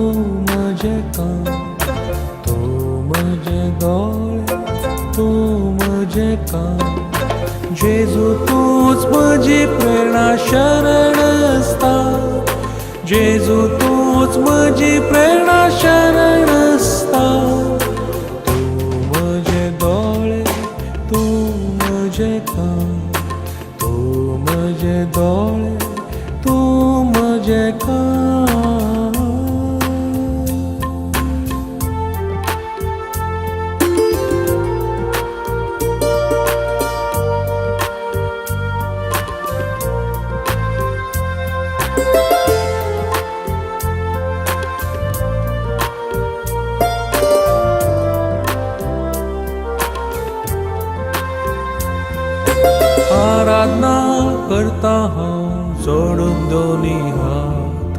म्हजे कान, तू म्हजे दोळे, तू म्हजे कान. जेजू तूच म्हजी प्रेरणा शरणस्ता, जेजू तूच म्हजी प्रेरणा शरणस्ता. तू म्हजे दोळे, तू म्हजे कान, तू म्हजे दोळे, तू म्हजे कान. आराधना करता हांव जोडून दोनी हात,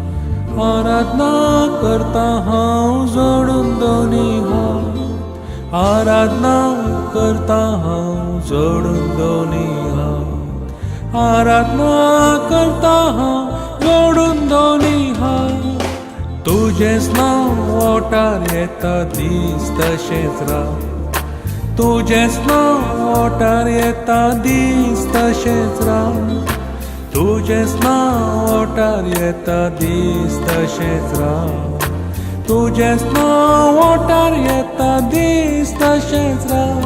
आराधना करता हांव जोडून दोनी हात, आराधना करता हांव जोडून दोनी हात, आराधना करता हांव जोडून दोनी हात. तुजेंच नांव ओंठार येता दीस तशेंच राव, तुजेंच नांव ओंठार येता दीस तशेंच राव, तुजेंच नांव ओंठार येता दीस तशेंच राव, तुजेंच नांव ओंठार येता दीस तशेंच राव.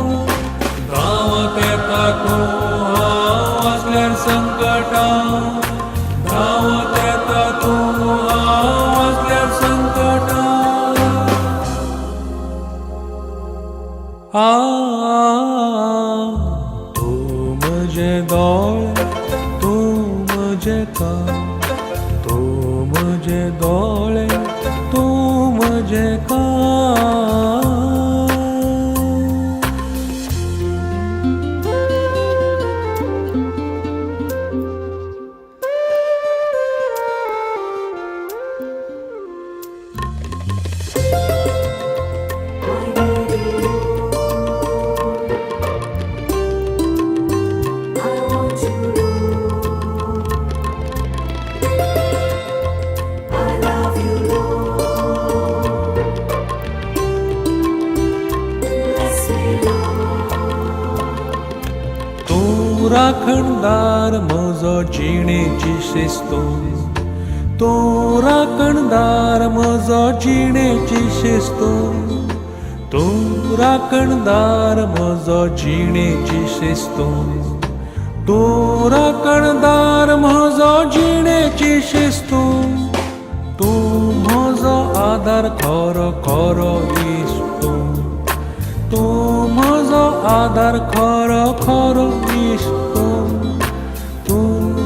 धांवत येता तूं हांव आसल्यार संकटां, धांवत येता तूं हांव आसल्यार संकटां. तू म्हजे दोळे, तू म्हजे कान, तू म्हजे दोळे, तू म्हजे कान. तू राखणदार म्हजो जिणेची शिस्तो, तू राखणदार म्हजो जिणेची शिस्तो, तू राखणदार म्हजो जिणेची शिस्तो, तू राखणदार म्हजो जिणेची शिस्तो. तू म्हजो आदार खरो खरो इश्टो, तू म्हजो आदार खरो खरो इश्टो, तू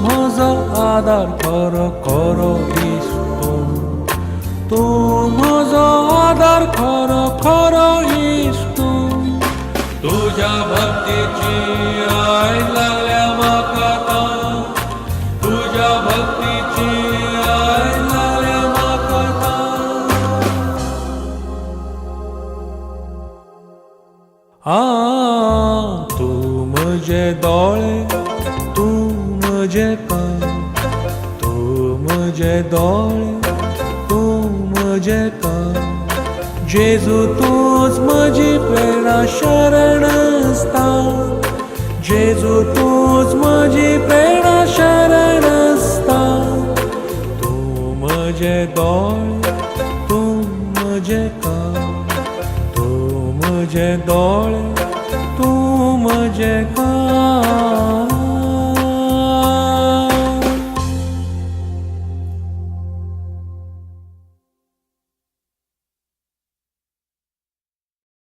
म्हजो आदार खरो खरो इश्टो, तू म्हजो आदार खरो खरो इश्टो. तुज्या भक्तीची आयज लागल्या म्हाका तां, तुज्या भक्तीची आयज लागल्या म्हाका तां. तू म्हजे दोळे, तू म्हजे कान, तू म्हजे दोळे, तू म्हजे कान. जेजू तूच म्हजी प्रेरणा शरणस्ता, जेजू तूच म्हजी प्रेरणा शरणस्ता. तू म्हजे दोळे, तू म्हजे कान, तू म्हजे दोळे, तू म्हजे कान.